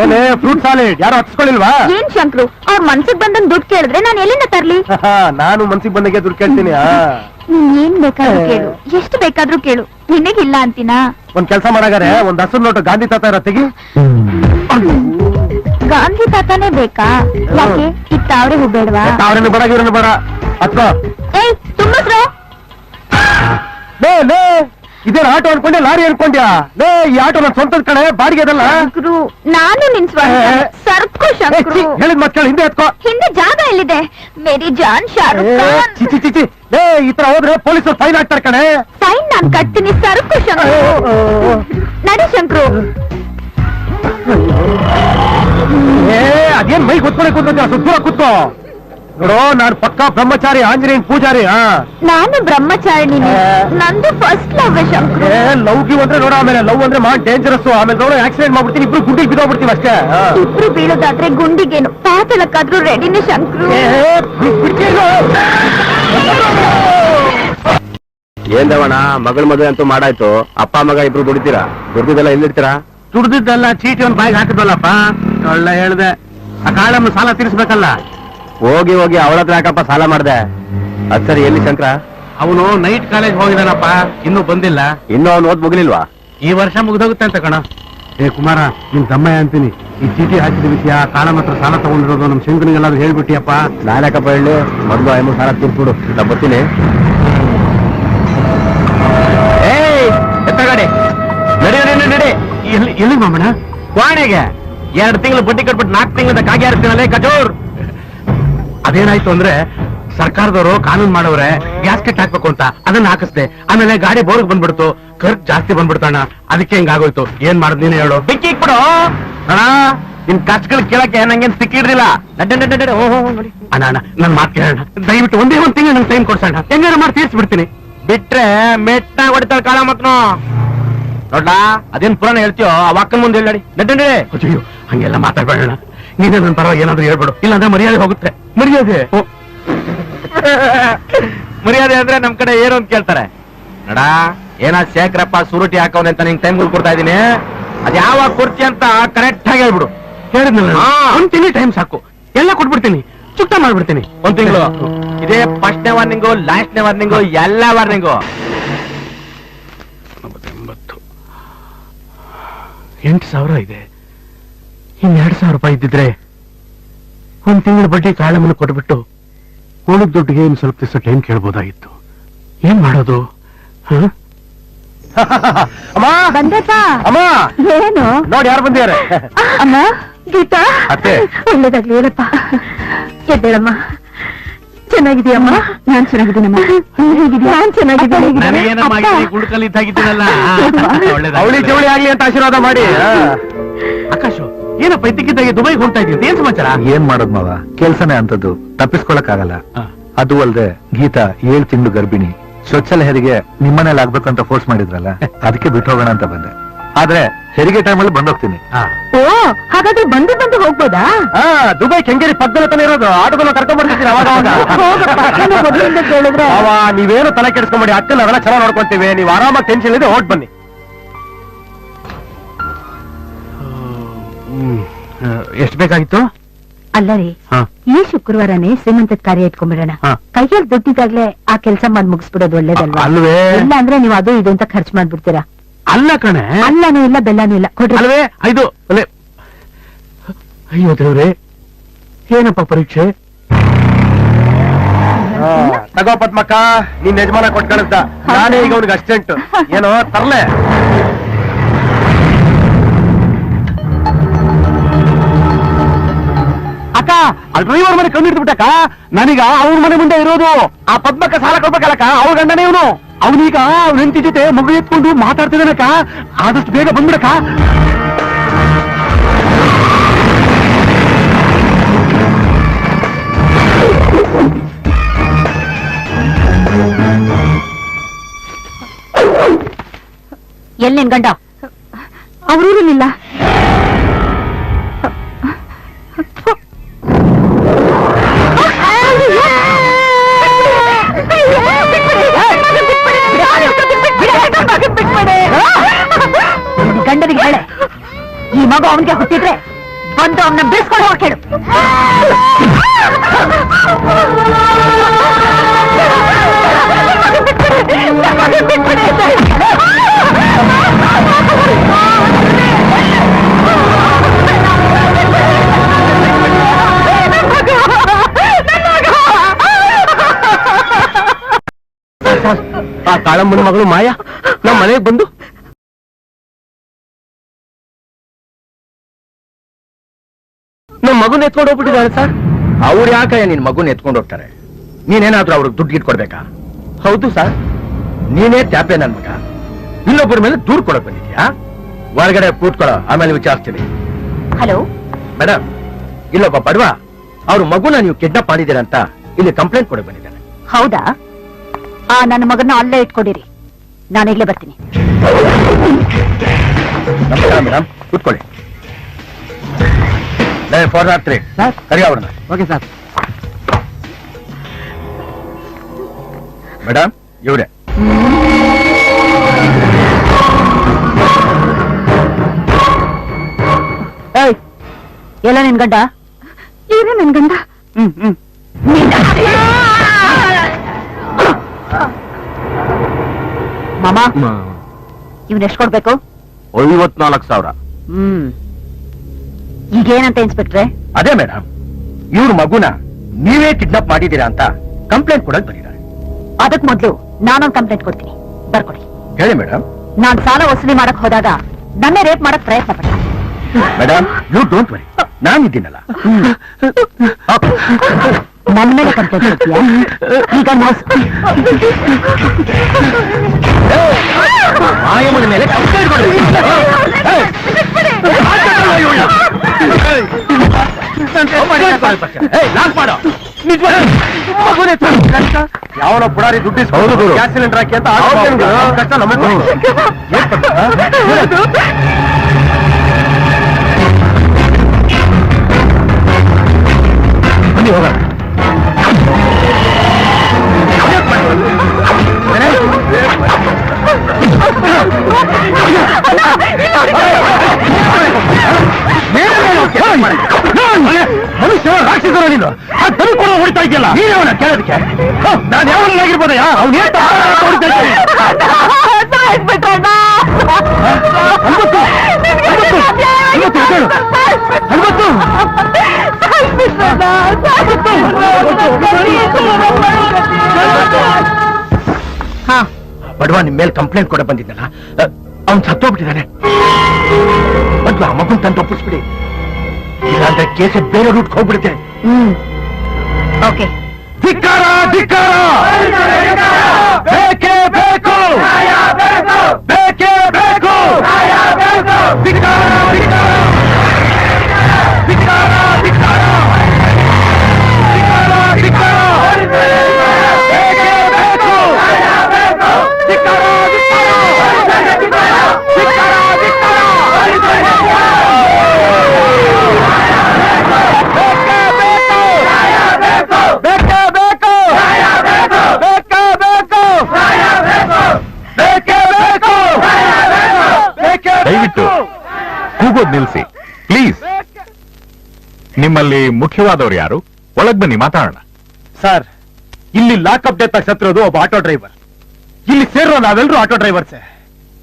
ಏನೇ fruit solid ಯಾರು ಹಚ್ಕೊಳ್ಳಿಲ್ವಾ? ಏನ್ ಶಂಕ್ರು, ಅವ್ರ ಮನ್ಸಿಗೆ ಬಂದಂಗ್ ದುಡ್ಡು ಕೇಳಿದ್ರೆ ನಾನು ಎಲ್ಲಿಂದ ತರ್ಲಿ? ನಾನು ಮನ್ಸಿಗೆ ಬಂದಂಗೆ ದುಡ್ಡು ಕೇಳ್ತೀನಿ. ನೀನ್ ಏನ್ ಬೇಕಾದ್ರೂ ಕೇಳು, ಎಷ್ಟು ಬೇಕಾದ್ರೂ ಕೇಳು, ನಿನಗಿಲ್ಲ ಅಂತೀನಾ? ಒಂದ್ ಕೆಲಸ ಮಾಡಾಗಾರೆ ಒಂದ್ ಹಸು ನೋಟು ಗಾಂಧಿ ತಾತ ಇರೋ ತೆಗಿ. ಗಾಂಧಿ ತಾತಾನೇ ಬೇಕಾ? ಯಾಕೆ ಇತ್ತ ಅವ್ರೆ ಹೂ ಬೇಡವಾ? ಅವ್ರನ್ನು ಬೇಡ ಇವ್ರನ್ನು ಬೇಡ ಹತ್ಕೋ. ಏಯ್ ತುಂಬಸ್ರು, ಲೇ ಲೇ ಇದೇನು ಆಟೋ ಅನ್ಕೊಂಡೆ ಲಾರಿ ಅನ್ಕೊಂಡ್ಯಾ? ಲೇ ಈ ಆಟೋ ನನ್ ಸ್ವಂತದ ಕಡೆ ಬಾಡಿಗೆ ಅದಲ್ಲ. ಶಂಕ್ರು ನಾನು ನಿನ್ ಸ್ವಂತ. ಸರ್ಕೋ ಶಂಕ್ರು, ಹೇಳಿದ್ ಮತ್ ಕೇಳಿ ಹಿಂದೆ ಹತ್ಕೋ. ಹಿಂದೆ ಜಾಗ ಎಲ್ಲಿದೆ? ಮೇರಿ ಜಾನ್ ಶಾರುಖ್ ಖಾನ್. ಚಿಚಿ ಚಿಚಿ ಲೇ ಈ ತರ ಹೋದ್ರೆ ಪೊಲೀಸರು ಫೈನ್ ಹಾಕ್ತಾರೆ ಕಣೆ. ಫೈನ್ ನಾನ್ ಕಟ್ತೀನಿ. ಸರ್ಕೋ ಶಂಕ್ರು, ನಡಿ ಶಂಕ್ರು. ಅದೇನ್ ಮೈ ಗೊತ್ಕೊಂಡೆ ಕೂತ್ಕೊಂಡ ಸುತ್ತೂರ ಕೂತ್ಕೋ. ನೋಡೋ ನಾನ್ ಪಕ್ಕಾ ಬ್ರಹ್ಮಚಾರಿ, ಆಂಜನೇಯನ್ ಪೂಜಾರಿ. ನಾನು ಬ್ರಹ್ಮಚಾರಿಣಿನಿ. ನಂದು ಫಸ್ಟ್ ಲವ್ ಶಂಕ್ರು. ಲವ್ ಅಂದ್ರೆ ನೋಡ, ಆಮೇಲೆ ಲವ್ ಅಂದ್ರೆ ಮಾ ಡೇಂಜರಸ್. ಆಮೇಲೆ ನೋಡೋ ಆಕ್ಸಿಡೆಂಟ್ ಮಾಡ್ಬಿಡ್ತೀನಿ, ಇಬ್ರು ಗುಂಡಿಗೆ ಬಿದ್ದೋಗ್ಬಿಡ್ತೀವಿ ಅಷ್ಟೇ. ಇಬ್ರು ಬೀಳೋದಾದ್ರೆ ಗುಂಡಿಗೇನು, ಪಾತಳಕ್ಕಾದ್ರೂ ರೆಡಿನೇ ಶಂಕ್ರು. ಏನ್ ದೇವಣ್ಣ, ಮಗಳ ಮದುವೆ ಅಂತೂ ಮಾಡಾಯ್ತು. ಅಪ್ಪ ಮಗ ಇಬ್ರು ದುಡಿತೀರಾ? ದುಡ್ದಿದ್ದೆಲ್ಲ ಎಲ್ಲಿಡ್ತೀರಾ? ದುಡ್ದಿದ್ದೆಲ್ಲ ಚೀಟಿ ಒಂದ್ ಬಾಯಿಗೆ ಹಾಕಿದ್ವಲ್ಲಪ್ಪ. ಒಳ್ಳೆ ಹೇಳ್ದೆ, ಆ ಕಾಳಮ್ಮ ಸಾಲ ತೀರಿಸ್ಬೇಕಲ್ಲ. ಹೋಗಿ ಹೋಗಿ ಅವಳ ಹತ್ರ ಯಾಕಪ್ಪ ಸಾಲ ಮಾಡ್ದೆ? ಅದ್ ಸರಿ, ಎಲ್ಲಿ ಶಂಕರ? ಅವನು ನೈಟ್ ಕಾಲೇಜ್ ಹೋಗಿದಾನಪ್ಪ, ಇನ್ನೂ ಬಂದಿಲ್ಲ. ಇನ್ನೂ ಅವ್ನು ಓದ್ ಮುಗಿಲಿಲ್ವಾ? ಈ ವರ್ಷ ಮುಗ್ದೋಗುತ್ತೆ ಅಂತ ಕಣ. ಏ ಕುಮಾರ, ನಿಮ್ ತಮ್ಮಯ್ಯ ಅಂತೀನಿ, ಈ ಚೀಟಿ ಹಾಕಿದ ವಿಷಯ, ಕಾಳಮ್ಮ ಹತ್ರ ಸಾಲ ತಗೊಂಡಿರೋದು ನಮ್ ಶಂಕರನಿಗೆಲ್ಲಾದ್ರೂ ಹೇಳ್ಬಿಟ್ಟಿಯಪ್ಪ. ನಾನ್ಯಾಕಪ್ಪ ಹೇಳಿ, ಮೊದ್ಲು ಐಮೂ ಸಾಲ ತೀರ್ಸ್ಬಿಡು, ನಾ ಬರ್ತೀನಿ. ಎತ್ತಗಾಡಿ ನಡಿ ನಡಿ ನಡಿ. ಎಲ್ಲಿ ಮಾಮಣ್ಣ? ಕ್ವಾಣೆಗೆ 2 ತಿಂಗಳು ಬಡ್ಡಿ ಕಟ್ಬಿಟ್ಟು 4 ತಿಂಗಳಿಂದ ಕಾಗಿ ಹಾರಿಸ್ತೀನಲ್ಲೇ ಕಚೋರ್. ಅದೇನಾಯ್ತು ಅಂದ್ರೆ ಸರ್ಕಾರದವರು ಕಾನೂನು ಮಾಡವ್ರೆ, ಗ್ಯಾಸ್ ಕಿಟ್ ಹಾಕ್ಬೇಕು ಅಂತ, ಅದನ್ನ ಹಾಕಿಸ್ದೆ. ಆಮೇಲೆ ಗಾಡಿ ಬೋರ್ಗ್ ಬಂದ್ಬಿಡ್ತು, ಖರ್ಚು ಜಾಸ್ತಿ ಬಂದ್ಬಿಡ್ತಾಣ. ಅದಕ್ಕೆ ಹಿಂಗಾಗೋಯ್ತು. ಏನ್ ಮಾಡುದು ನೀನು ಹೇಳು? ಬಿಕ್ಕಿ ಇಕ್ಬಿಡು ಅಣ್ಣ. ನಿನ್ ಖರ್ಚುಗಳು ಕೇಳಕ್ಕೆ ನಂಗೇನ್ ಸಿಕ್ಕಿರ್ಲಿಲ್ಲ. ಅಣ್ಣ ಅಣ್ಣ ನನ್ ಮಾತು ಕೇಳೋಣ ದಯವಿಟ್ಟು, ಒಂದೇ ಒಂದ್ ತಿಂಗಳು ನಂಗೆ ಟೈಮ್ ಕೊಡ್ಸೋಣ, ಹೆಂಗಾರ ಮಾಡಿ ತೀರ್ಸ್ಬಿಡ್ತೀನಿ. ಬಿಟ್ರೆ ಮೆಟ್ಟ ಹೊಡಿತಾಳ ಕಾಳ ಮಕ್ಕಳು ನೋಡ್ಲಾ. ಅದೇನ್ ಪುರಾಣ ಹೇಳ್ತೀಯೋ ಆ ಅಕ್ಕನ ಮುಂದೆ ಹೇಳಿ. ನಡ್ಡಿ. ಅಯ್ಯೋ ಹಂಗೆಲ್ಲ ಮಾತಾಡ್ಬೇಡ. ನೀನೇ ನನ್ನ ಪರವಾಗಿ ಏನಾದ್ರು ಹೇಳ್ಬೇಡು, ಇಲ್ಲಾಂದ್ರೆ ಮರ್ಯಾದೆ ಹೋಗುತ್ತೆ. ಮರ್ಯಾದೆ ಮರ್ಯಾದೆ ಅಂದ್ರೆ ನಮ್ ಕಡೆ ಏನು ಅಂತ ಕೇಳ್ತಾರೆ. ನಡ ಏನಾ ಶೇಖರಪ್ಪ ಸುರುಟಿ ಹಾಕವನೆ ಅಂತ ನಿಂಗೆ ಟೈಮ್ ಕೊಡ್ತಾ ಇದೀನಿ. ಅದ್ ಯಾವಾಗ ಕೊಡ್ತಿ ಅಂತ ಕರೆಕ್ಟ್ ಆಗಿ ಹೇಳ್ಬಿಡು. ಹೇಳಿದ್ನಲ್ಲ, ಒಂದ್ ತಿಂಗಳು ಟೈಮ್ ಸಾಕು, ಎಲ್ಲ ಕೊಟ್ಬಿಡ್ತೀನಿ, ಚುಕ್ತ ಮಾಡ್ಬಿಡ್ತೀನಿ. 1 ತಿಂಗಳು. ಇದೇ ಫಸ್ಟ್ನೇ ವಾರ್ನಿಂಗು, ಲಾಸ್ಟ್ನೇ ವಾರ್ನಿಂಗು, ಎಲ್ಲ ವಾರ್ನಿಂಗು. 8,000 ಇದೆ. ಇನ್ 2,000 ರೂಪಾಯಿ ಇದ್ದಿದ್ರೆ 1 ತಿಂಗಳ ಬಡ್ಡಿ ಕಾಳಮ್ಮನ ಕೊಟ್ಬಿಟ್ಟು ಉಳಿದ ದುಡ್ಡಿಗೆ ಇನ್ ಸ್ವಲ್ಪ ದಿವಸ ಟೈಮ್ ಕೇಳ್ಬೋದಾಗಿತ್ತು. ಏನ್ ಮಾಡೋದು? ಅಮ್ಮ ಏನು ನೋಡಿ ಯಾರು ಬಂದಿದ್ದಾರೆ. ಅಮ್ಮ ಗೀತಾ, ಅತ್ತೆ. ಒಳ್ಳೇದಾಗ್ಲಿ ಹೇಳಪ್ಪ. ಎದ್ದೇಳಮ್ಮ. ಚೆನ್ನಾಗಿದೆಯಮ್ಮ? ನಾನ್ ಚೆನ್ನಾಗಿದ್ದೀನಮ್ಮ. ನಾನ್ ಚೆನ್ನಾಗಿದ್ದೀನಿ. ಗುಡ್ಕಲ್ಲಿ ಇದ್ದಾಗಿದ್ದೀನಲ್ಲ, ಅವಳಿ ಜವಳಿ ಆಗ್ಲಿ ಅಂತ ಆಶೀರ್ವಾದ ಮಾಡಿ. ಆಕಾಶು ಏನಪ್ಪ ಇದ್ದಕ್ಕಿದ್ದಾಗೆ ದುಬೈಗೆ ಹೋಗ್ತಾ ಇದೀವಿ, ಏನ್ ಸಮಾಚಾರ? ಏನ್ ಮಾಡೋದ್ ಮಾವ, ಕೆಲ್ಸನೇ ಅಂತದ್ದು, ತಪ್ಪಿಸ್ಕೊಳಕ್ ಆಗಲ್ಲ. ಅದು ಅಲ್ದೆ ಗೀತಾ 7 ತಿಂಗಳು ಗರ್ಭಿಣಿ, ಸ್ವಚ್ಛಲ ಹೆರಿಗೆ ನಿಮ್ಮನೇಲಿ ಆಗ್ಬೇಕಂತ ಫೋರ್ಸ್ ಮಾಡಿದ್ರಲ್ಲ, ಅದಕ್ಕೆ ಬಿಟ್ಟು ಹೋಗೋಣ ಅಂತ ಬಂದೆ. ಆದ್ರೆ ಹೆರಿಗೆ ಟೈಮಲ್ಲಿ ಬಂದೋಗ್ತೀನಿ. ಓ, ಹಾಗಾದ್ರೆ ಬಂದು ಹೋಗ್ಬೋದಾ? ದುಬೈ ಕೆಂಗೇರಿ ಪಕ್ಕದಲ್ಲೇ ಇರೋದು, ಆಟೋದನ್ನ ಕರ್ಕೊಂಡ್ ಬರ್ತಿದ್ದೀನಿ ಅವಾಗ. ಕೇಳಿದ್ರೆ ನೀವೇನು ತಲೆ ಕೆಡಿಸ್ಕೊಂಬೇಡಿ, ಅಕ್ಕನ ಅವೆಲ್ಲ ಚೆನ್ನಾಗಿ ನೋಡ್ಕೊಂತೀವಿ. ನೀವು ಆರಾಮಾಗಿ ಟೆನ್ಷನ್ ಇದೆ, ಹೊರಟ್ ಬನ್ನಿ. ಎಷ್ಟು ಬೇಕಾಗಿತ್ತು? ಅಲ್ಲ ರೀ, ಈ ಶುಕ್ರವಾರನೇ ಶ್ರೀಮಂತದ ಕಾರ್ಯ ಇಟ್ಕೊಂಡ್ಬಿಡೋಣ. ಕೈಯಲ್ಲಿ ದುಡ್ಡಿದಾಗ್ಲೇ ಆ ಕೆಲಸ ಮಾಡಿ ಮುಗಿಸ್ಬಿಡೋದು ಒಳ್ಳೇದಲ್ವಾ? ಅಲ್ವೇ? ಇಲ್ಲ ಅಂದ್ರೆ ನೀವು ಅದು ಇದು ಅಂತ ಖರ್ಚು ಮಾಡ್ಬಿಡ್ತೀರಾ. ಅಲ್ಲ ಕಣೆ, ಅಲ್ಲನೂ ಇಲ್ಲ ಬೆಲ್ಲನೂ ಇಲ್ಲ. ಕೊಡ್ರಿ. ಅಲ್ವೇ? 5 ಅಯ್ಯೋ ದೇವ್ರೆ, ಏನಪ್ಪ ಪರೀಕ್ಷೆ? ತಗೋ ಪದ್ಮಕ್ಕ, ನಿನ್ ಯಜಮಾನ ಕೊಟ್ಟು ಕಳಿಸ್ದ. ನಾನೇ ಈಗ ಅವ್ನಿಗೆ ಅಸ್ಟೆಂಟ್. ಏನೋ ತರ್ಲೆ? ಅಕ್ಕ, ಅಲ್ಲಿ ಡ್ರೈವರ್ ಮನೆ ಕಣ್ಣು ಹಿಡಿದ್ಬಿಟ್ಟಕ್ಕ. ನನೀಗ ಅವ್ರ ಮನೆ ಮುಂದೆ ಇರೋದು. ಆ ಪದ್ಮಕ್ಕ ಸಾಲ ಕೊಡ್ಬೇಕಲ್ಲಕ್ಕ, ಅವ್ರ ಗಂಡನೇ ಇವನು. ಅವನೀಗ ಅವ್ನ ಹೆಂಡತಿ ಜೊತೆ ಮಗು ಎತ್ಕೊಂಡು ಮಾತಾಡ್ತಿದ್ದಾನಕ್ಕ. ಆದಷ್ಟು ಬೇಗ ಬಂದ್ಬಿಡಕ್ಕ. ಎಲ್ಲೇನ್ ಗಂಡ? ಅವ್ರೂರಲ್ಲಿಲ್ಲ. ಗಂಡನಿಗೆ ಹೇಳೆ, ಈ ಮಗು ಅವನಿಗೆ ಹುಟ್ಟಿದ್ರೆ ಬಂದು ಅವನ್ನ ಬಿಡಿಸ್ಕೊಂಡು ಹೋಗ್ಬೇಡು. ಆ ಕಾಳಮ್ಮನ ಮಗಳು ಮಾಯಾ ನಮ್ಮ ಮನೆಗೆ ಬಂದು ನಮ್ಮ ಮಗುನ ಎತ್ಕೊಂಡು ಹೋಗ್ಬಿಟ್ಟಿದ್ದಾರೆ ಸರ್. ಅವ್ರು ಯಾಕಯ್ಯ ನಿನ್ ಮಗುನ ಎತ್ಕೊಂಡು ಹೋಗ್ತಾರೆ? ನೀನೇನಾದ್ರೂ ಅವ್ರಿಗೆ ದುಡ್ಡು ಇಟ್ಕೊಡ್ಬೇಕಾ? ಹೌದು ಸರ್, ನೀನೇ ಟ್ಯಾಪೆ ನನ್ ಮಗ. ಇನ್ನೊಬ್ಬರ ಮೇಲೆ ದೂರ್ ಕೊಡಕ್ ಬಂದಿದ್ಯಾ? ಹೊರಗಡೆ ಕೂತ್ಕೊಳ್ಳೋ, ಆಮೇಲೆ ವಿಚಾರಿಸ್ತೀನಿ. ಹಲೋ ಮೇಡಮ್, ಇಲ್ಲೊಬ್ಬ ಬಡವ ಅವ್ರ ಮಗುನ ನೀವು ಕಿಡ್ನಾಪ್ ಮಾಡಿದ್ದೀರ ಅಂತ ಇಲ್ಲಿ ಕಂಪ್ಲೇಂಟ್ ಕೊಡಕ್ ಬಂದಿದ್ದಾನೆ. ಹೌದಾ? ನನ್ನ ಮಗನ ಅಲ್ಲೇ ಇಟ್ಕೊಂಡಿರಿ, ನಾನೀಗ್ಲೇ ಬರ್ತೀನಿ. ನಮಸ್ಕಾರ ಮೇಡಮ್, ಕೂತ್ಕೊಳ್ಳಿ. ಫೋನ್ ರಾತ್ರಿ ಸರಿ ಅವ್ರನ್ನ. Okay sir. ಮೇಡಮ್, ಇವ್ರೆ ಎಲ್ಲ ನಿನ್ ಗಂಡ? ಇವ್ರೆ ನನ್ ಗಂಡ. ಮಾಮ, ಇವ್ನ ಎಷ್ಟು ಕೊಡ್ಬೇಕು? 54,000. ಈಗೇನಂತ ಇನ್ಸ್ಪೆಕ್ಟ್ರೆ? ಅದೇ ಮೇಡಮ್, ಇವ್ರ ಮಗುನ ನೀವೇ ಕಿಡ್ನಾಪ್ ಮಾಡಿದ್ದೀರಾ ಅಂತ ಕಂಪ್ಲೇಂಟ್ ಕೊಡಕ್ ಬಂದಿದ್ದಾರೆ. ಅದಕ್ ಮೊದ್ಲು ನಾನೊಂದು ಕಂಪ್ಲೇಂಟ್ ಕೊಡ್ತೀನಿ, ಬರ್ಕೊಡಿ. ಹೇಳಿ ಮೇಡಮ್. ನಾನ್ ಸಾಲ ವಸೂಲಿ ಮಾಡಕ್ ಹೋದಾಗ ನನ್ನೇ ರೇಪ್ ಮಾಡಕ್ ಪ್ರಯತ್ನ ಪಟ್ಟ. ಮೇಡಮ್, ಯು ಡೋಂಟ್ ವರಿ, ನಾನಿದ್ದೀನಲ್ಲ. ನನ್ನ ಮೇಲೆ ಕಂಪ್ಲೇಂಟ್ ಕೊಡ್ತೀಯಾ? ಈಗ ಮೋಸ. ಮಾಯಮ್ಮನ ಮೇಲೆ ಕಂಪ್ಲೇಂಟ್ ಕೊಡಿ. ಯಾವನ ಪುಡಾರಿ ದುಡ್ಡಿ ಗ್ಯಾಸ್ ಸಿಲಿಂಡರ್ ಹಾಕಿ ಅಂತ ಕಷ್ಟ ನಮಗೆ. ಬನ್ನಿ ಹೋಗೋಣ. ಮನುಷ್ಯ ರಾಕ್ಷಸರ ನೀನು ಆ ದನಿ ಕೂಡ ಹೊಡಿತಾ ಇದೆಯಲ್ಲ, ನೀನೇವನ ಕೇಳೋದಕ್ಕೆ? ನಾನು ಯಾವನಾಗಿರ್ಬೋದಯ್ಯ? ಅವ್ನು ಹೊಡಿತಾ ಇದ್ದೀನಿ. ಬಡವ ನಿಮ್ ಮೇಲೆ ಕಂಪ್ಲೇಂಟ್ ಕೊಡ ಬಂದಿದ್ದಲ್ಲ, ಅವ್ನು ಸತ್ತೋಗ್ಬಿಟ್ಟಿದ್ದಾನೆ. ಮೊದ್ಲು ಆ ಮಗುನ್ ತಂದು ಒಪ್ಪಿಸ್ಬಿಡಿ, ಇಲ್ಲಾಂದ್ರೆ ಕೇಸ ಬೇರೆ ರೂಟ್ ಹೋಗ್ಬಿಡುತ್ತೆ. ಓಕೆ. ಧಿಕ್ಕಾರ, ಧಿಕ್ಕಾರ! ಬೇಕೇ ಬೇಕು, ಬೇಕೇ ಬೇಕು! ಧಿಕ್ಕಾರ, ಧಿಕ್ಕಾರ! ಧಿಕ್ಕಾರ, ಧಿಕ್ಕಾರ! ಧಿಕ್ಕಾರ, ಧಿಕ್ಕಾರ! ಬೇಕೇ ಬೇಕು! ಧಿಕ್ಕಾರ, ಧಿಕ್ಕಾರ! ಧಿಕ್ಕಾರ, ಧಿಕ್ಕಾರ! ದಯವಿಟ್ಟು ಕೂಗೋದ್ ನಿಲ್ಸಿ ಪ್ಲೀಸ್. ನಿಮ್ಮಲ್ಲಿ ಮುಖ್ಯವಾದವರು ಯಾರು? ಒಳಗ್ ಬನ್ನಿ ಮಾತಾಡೋಣ. ಸರ್, ಇಲ್ಲಿ ಲಾಕಪ್ ಡೆತ್ ಆಗಿ ಸತ್ತಿರೋದು ಒಬ್ಬ ಆಟೋ ಡ್ರೈವರ್. ಇಲ್ಲಿ ಸೇರೋ ನಾವೆಲ್ಲರೂ ಆಟೋ ಡ್ರೈವರ್ಸೇ.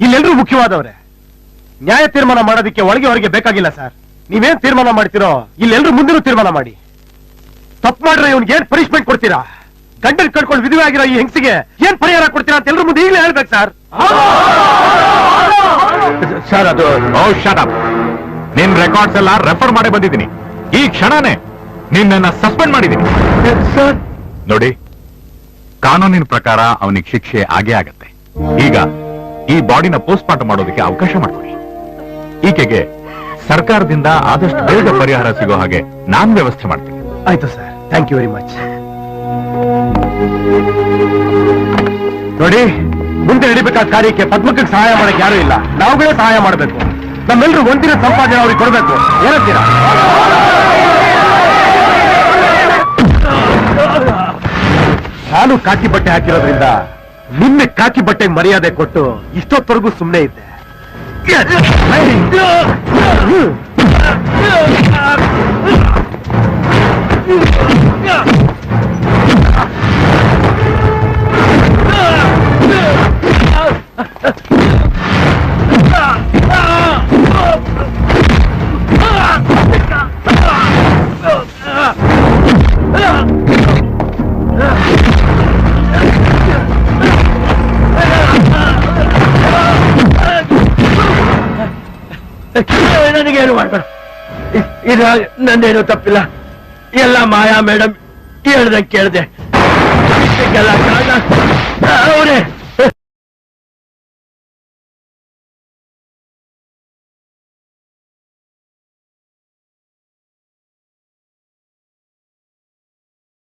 ಇಲ್ಲೆಲ್ಲರೂ ಮುಖ್ಯವಾದವ್ರೆ. ನ್ಯಾಯ ತೀರ್ಮಾನ ಮಾಡೋದಕ್ಕೆ ಒಳಗೆ ಹೊರಗೆ ಬೇಕಾಗಿಲ್ಲ ಸರ್. ನೀವೇನ್ ತೀರ್ಮಾನ ಮಾಡ್ತೀರೋ ಇಲ್ಲೆಲ್ಲರೂ ಮುಂದಿನ ತೀರ್ಮಾನ ಮಾಡಿ. ತಪ್ಪು ಮಾಡ್ರೆ ಇವ್ನಿಗೆ ಏನ್ ಪನಿಷ್ಮೆಂಟ್ ಕೊಡ್ತೀರಾ? ಗಂಡನ್ ಕಟ್ಕೊಂಡು ವಿಧವೆ ಆಗಿರೋ ಈ ಹೆಂಗಸಿಗೆ ಏನ್ ಪರಿಹಾರ ಕೊಡ್ತೀರಾ ಅಂತ ಎಲ್ಲರೂ ಮುಂದೆ ಈಗಲೇ ಹೇಳ್ಬೇಕು ಸರ್. ಸರ್, ಅದು ಶಾಟ್ ಅಪ್. ನಿನ್ ರೆಕಾರ್ಡ್ಸ್ ಎಲ್ಲ ರೆಫರ್ ಮಾಡಿ ಬಂದಿದ್ದೀನಿ. ಈ ಕ್ಷಣನೇ ನಿನ್ನನ್ನ ಸಸ್ಪೆಂಡ್ ಮಾಡಿದ್ದೀನಿ. ಸರ್, ನೋಡಿ, ಕಾನೂನಿನ ಪ್ರಕಾರ ಅವನಿಗೆ ಶಿಕ್ಷೆ ಆಗೇ ಆಗತ್ತೆ. ಈಗ ಈ ಬಾಡಿನ ಪೋಸ್ಟ್ ಮಾರ್ಟಮ್ ಮಾಡೋದಕ್ಕೆ ಅವಕಾಶ ಮಾಡಿಕೊಡಿ. ಈಕೆಗೆ ಸರ್ಕಾರದಿಂದ ಆದಷ್ಟು ಬೇಗ ಪರಿಹಾರ ಸಿಗೋ ಹಾಗೆ ನಾನ್ ವ್ಯವಸ್ಥೆ ಮಾಡ್ತೀನಿ. ಆಯ್ತು sir, thank you very much. ನೋಡಿ, ಮುಂದೆ ನಡಿಬೇಕಾದ ಕಾರ್ಯಕ್ಕೆ ಪದ್ಮಕ್ಕೆ ಸಹಾಯ ಮಾಡಕ್ಕೆ ಯಾರು ಇಲ್ಲ, ನಾವುಗಳೇ ಸಹಾಯ ಮಾಡಬೇಕು. ನಮ್ಮೆಲ್ಲರೂ ಒಂದಿನ ಸಂಪಾದನೆ ಅವ್ರಿಗೆ ಕೊಡಬೇಕು. ಏನಂತೀರಾ? ನಾನು ಕಾಕಿ ಬಟ್ಟೆ ಹಾಕಿರೋದ್ರಿಂದ ನಿನ್ನೆ ಕಾಕಿ ಬಟ್ಟೆಗೆ ಮರ್ಯಾದೆ ಕೊಟ್ಟು ಇಷ್ಟೊತ್ತವರೆಗೂ ಸುಮ್ಮನೆ ಇದ್ದೆ. ನನಗೇನು ಮಾಡ್ಬೇಡ. ಇದ ನಂದೇನು ತಪ್ಪಿಲ್ಲ. ಎಲ್ಲ ಮಾಯಾ ಮೇಡಮ್ ಹೇಳ್ದಂಗೆ ಕೇಳಿದೆ. ಕಾರಣ ಅವರೇ